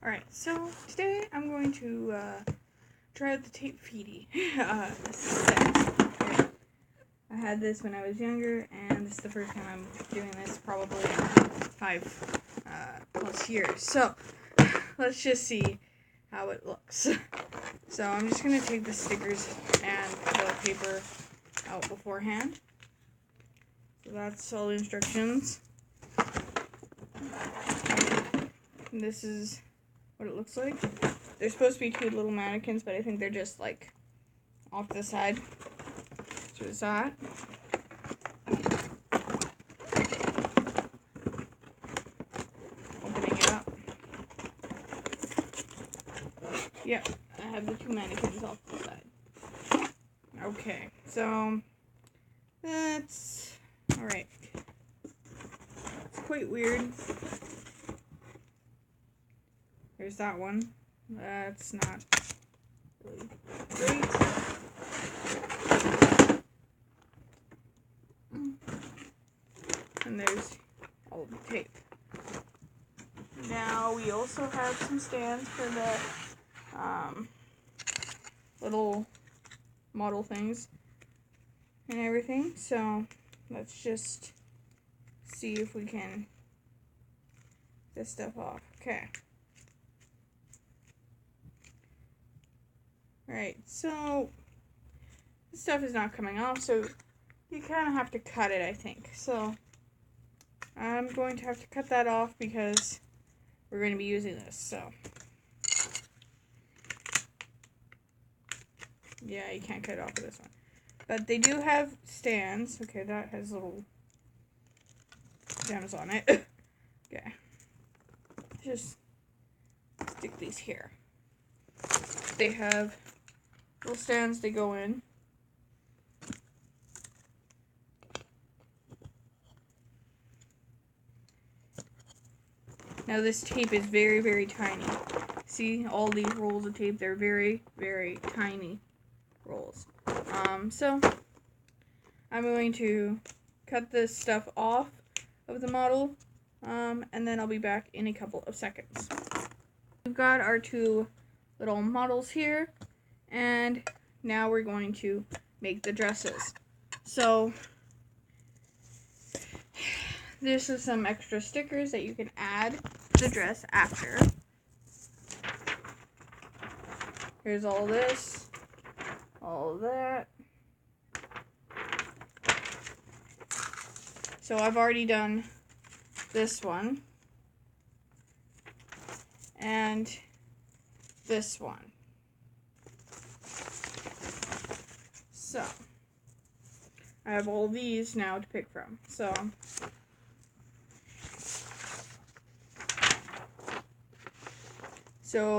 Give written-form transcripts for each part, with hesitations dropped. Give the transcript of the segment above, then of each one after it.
Alright, so today I'm going to try out the tapefiti set. I had this when I was younger, and this is the first time I'm doing this, probably in 5 plus years. So, let's just see how it looks. So, I'm just going to take the stickers and the paper out beforehand. So, that's all the instructions. And this is what it looks like. There's supposed to be 2 little mannequins, but I think they're just like off to the side. So it's that. Opening it up. Yep, I have the 2 mannequins off to the side. Okay, so that's alright. It's quite weird. There's that one. That's not really great. And there's all of the tape. Now we also have some stands for the little model things and everything. So let's just see if we can get this stuff off. Okay. Right, so this stuff is not coming off, so you kind of have to cut it, I think. So I'm going to have to cut that off because we're going to be using this. So yeah, you can't cut it off with this one. But they do have stands. Okay, that has little gems on it. Okay. Just stick these here. They have little stands they go in. Now this tape is very, very tiny. See, all these rolls of tape, they're very, very tiny rolls. So I'm going to cut this stuff off of the model, and then I'll be back in a couple of seconds. We've got our 2 little models here, and now we're going to make the dresses. So this is some extra stickers that you can add to the dress after. Here's all this, all of that. So I've already done this one and this one. So I have all these now to pick from. So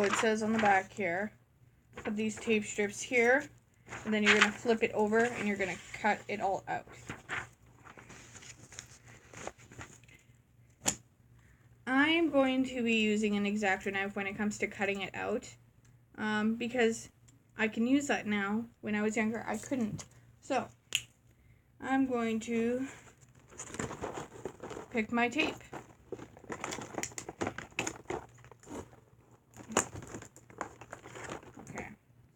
it says on the back here, put these tape strips here, and then you're going to flip it over and you're going to cut it all out. I'm going to be using an X-Acto knife when it comes to cutting it out, because I can use that now. When I was younger, I couldn't. So I'm going to pick my tape. Okay,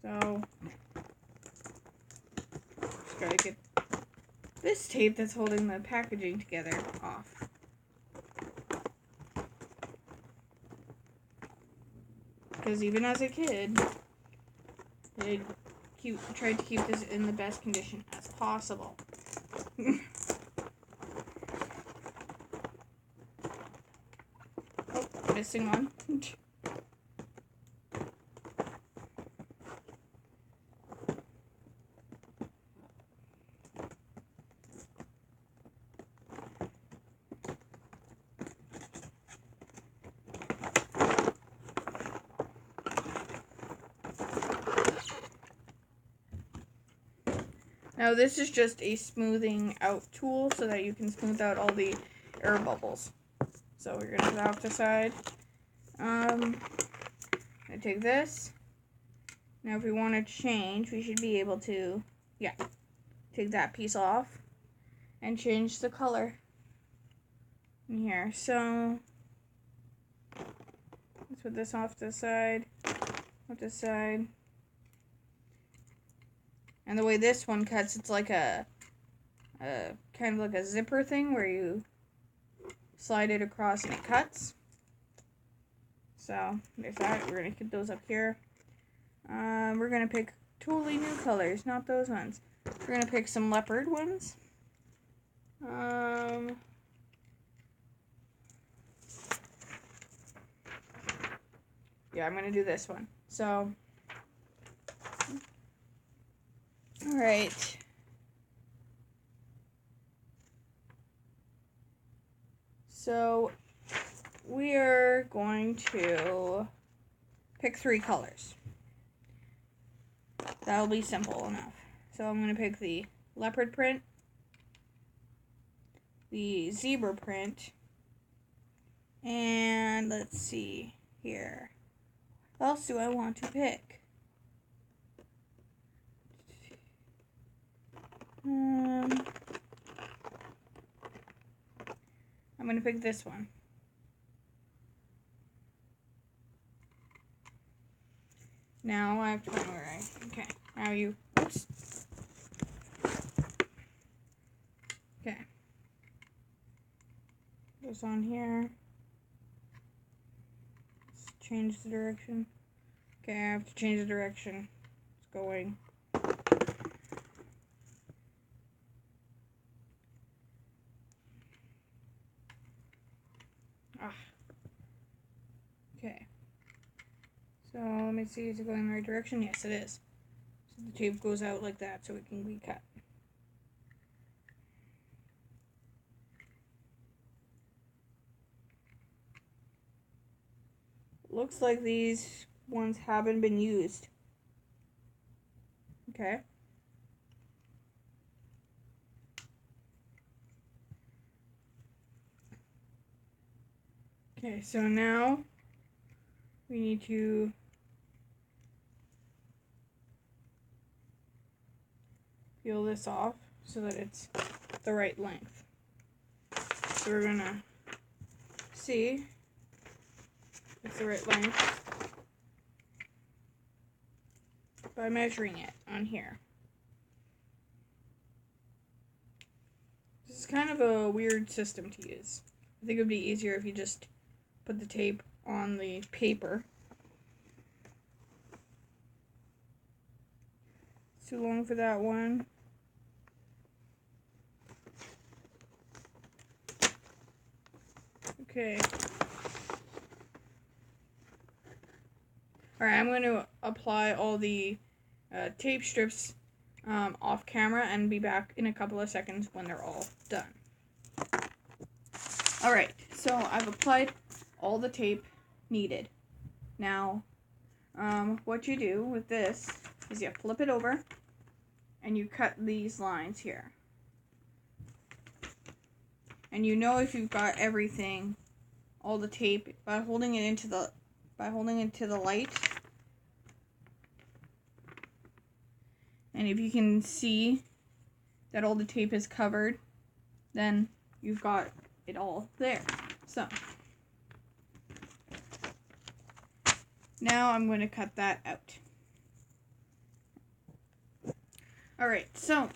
so just gotta get this tape that's holding the packaging together off. Because even as a kid, I tried to keep this in the best condition as possible. Oh, missing one. Now this is just a smoothing out tool so that you can smooth out all the air bubbles. So we're going to put that off the side. I'm going to take this. Now if we want to change, we should be able to, take that piece off and change the color in here. So let's Let's put this off the side. Off the side. And the way this one cuts, it's like a kind of like a zipper thing where you slide it across and it cuts. So there's that. We're gonna get those up here. We're gonna pick totally new colors, not those ones. We're gonna pick some leopard ones. Yeah, I'm gonna do this one. So, all right. So we are going to pick 3 colors. That'll be simple enough. So I'm going to pick the leopard print, the zebra print, and let's see here. What else do I want to pick? I'm going to pick this one. Now I have to find where okay. Now you, oops. Okay. Goes on here. Let's change the direction. Okay, I have to change the direction. It's going. Okay. So let me see, is it going in the right direction? Yes, it is. So the tape goes out like that so it can be cut. Looks like these ones haven't been used. Okay. Okay, so now we need to peel this off so that it's the right length. So we're gonna see if it's the right length by measuring it on here. This is kind of a weird system to use. I think it would be easier if you just put the tape on the paper. It's too long for that one. Okay. Alright, I'm going to apply all the tape strips off camera and be back in a couple of seconds when they're all done. Alright, so I've applied all the tape needed. Now, what you do with this is you flip it over and you cut these lines here. And you know if you've got everything, all the tape, by holding it into the light. And if you can see that all the tape is covered, then you've got it all there. So now I'm going to cut that out. Alright, so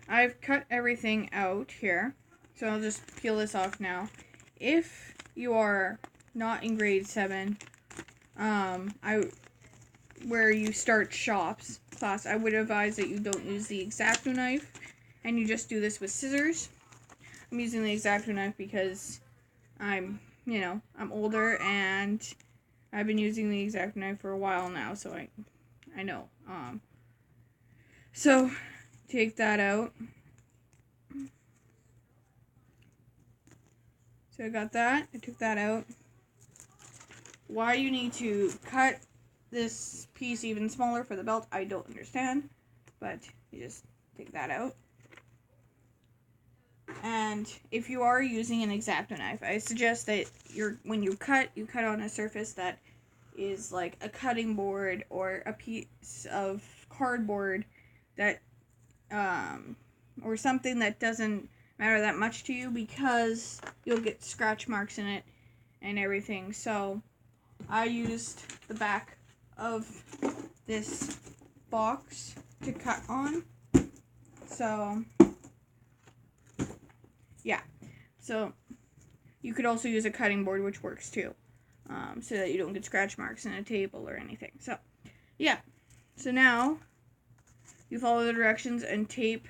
I've cut everything out here. So I'll just peel this off now. If you are not in grade 7, where you start shops class, I would advise that you don't use the X-Acto knife and you just do this with scissors. I'm using the X-Acto knife because I'm older and I've been using the X-Acto knife for a while now, so I know. So take that out. So I got that. I took that out. Why you need to cut this piece even smaller for the belt, I don't understand. But you just take that out. And if you are using an X-Acto knife, I suggest that when you cut on a surface that is like a cutting board or a piece of cardboard that, or something that doesn't matter that much to you, because you'll get scratch marks in it and everything. So I used the back of this box to cut on. So, yeah. So, you could also use a cutting board, which works too. So that you don't get scratch marks in a table or anything. So, yeah. So now, you follow the directions and tape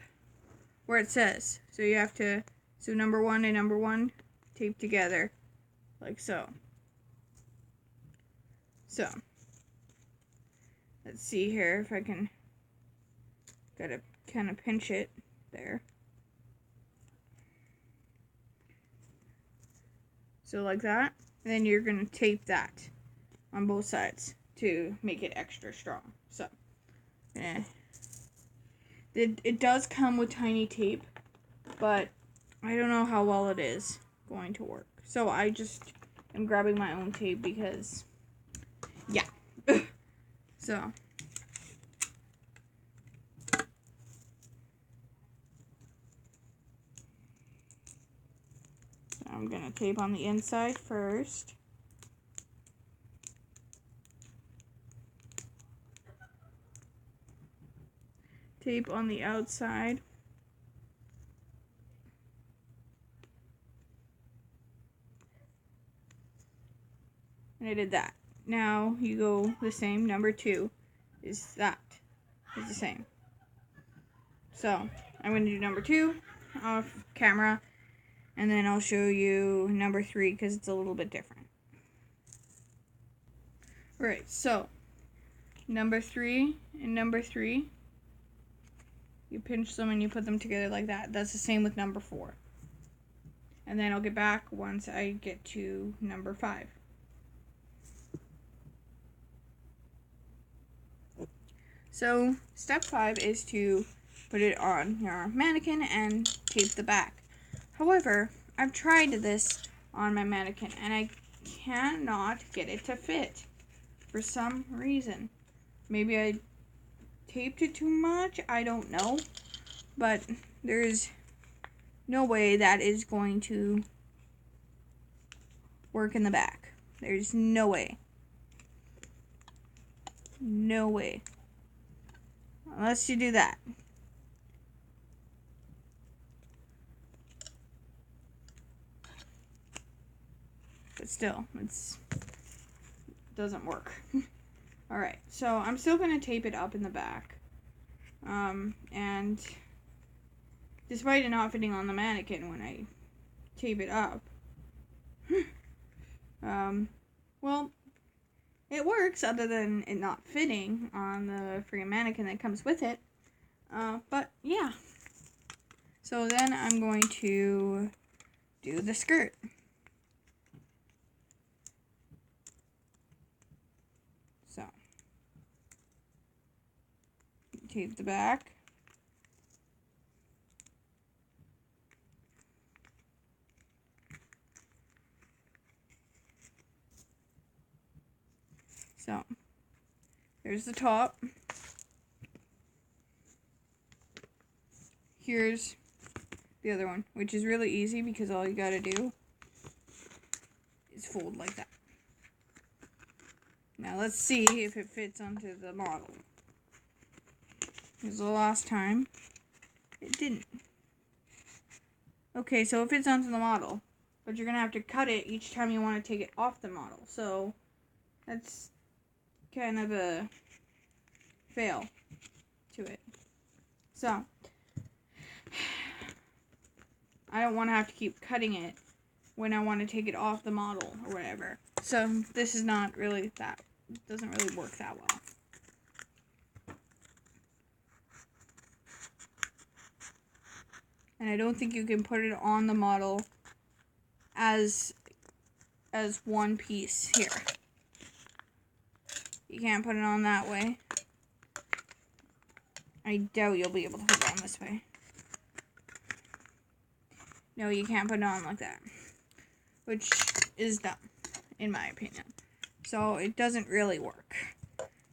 where it says. So you have to, so number 1 and number 1, tape together. Like so. So, let's see here if I can, gotta kind of pinch it there. So like that. And then you're going to tape that on both sides to make it extra strong. So, it does come with tiny tape, but I don't know how well it is going to work. So I just am grabbing my own tape because, yeah. So, I'm going to tape on the inside first. Tape on the outside. And I did that. Now you go the same. Number 2 is that. It's the same. So, I'm going to do number 2 off camera. And then I'll show you number 3 because it's a little bit different. Alright, so number 3 and number 3. You pinch them and you put them together like that. That's the same with number 4. And then I'll get back once I get to number 5. So, step 5 is to put it on your mannequin and tape the back. However, I've tried this on my mannequin and I cannot get it to fit for some reason. Maybe I taped it too much, I don't know. But there's no way that is going to work in the back. There's no way. No way. Unless you do that. But still, it doesn't work. Alright, so I'm still going to tape it up in the back. And despite it not fitting on the mannequin when I tape it up, well, it works other than it not fitting on the free mannequin that comes with it. But yeah. So then I'm going to do the skirt. So, tape the back. So, there's the top. Here's the other one, which is really easy because all you gotta do is fold like that. Now let's see if it fits onto the model. Because the last time, it didn't. Okay, so it fits onto the model, but you're gonna have to cut it each time you want to take it off the model. So, that's kind of a fail to it. So, I don't want to have to keep cutting it when I want to take it off the model or whatever. So, this is not really that, doesn't really work that well. And I don't think you can put it on the model as one piece here. You can't put it on that way. I doubt you'll be able to put it on this way. No, you can't put it on like that. Which is dumb, in my opinion. So, it doesn't really work.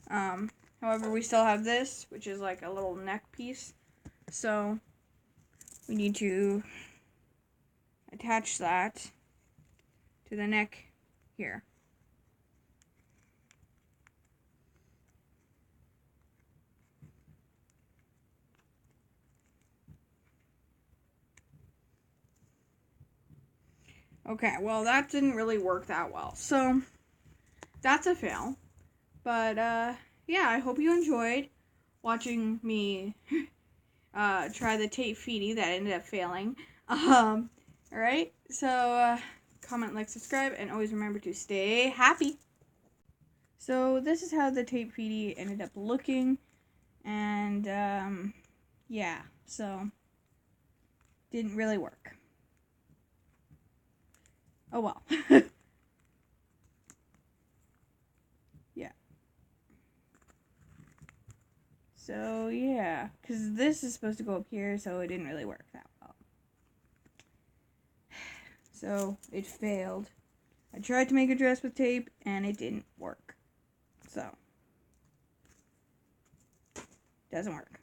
However, we still have this, which is like a little neck piece. So, we need to attach that to the neck here. Okay, well, that didn't really work that well. So, that's a fail. But, yeah, I hope you enjoyed watching me try the tapefiti that ended up failing. Alright, so, comment, like, subscribe, and always remember to stay happy. So, this is how the tapefiti ended up looking. And, yeah, so, didn't really work. Oh well. Yeah. So, yeah. Because this is supposed to go up here, so it didn't really work that well. So, it failed. I tried to make a dress with tape, and it didn't work. So, doesn't work.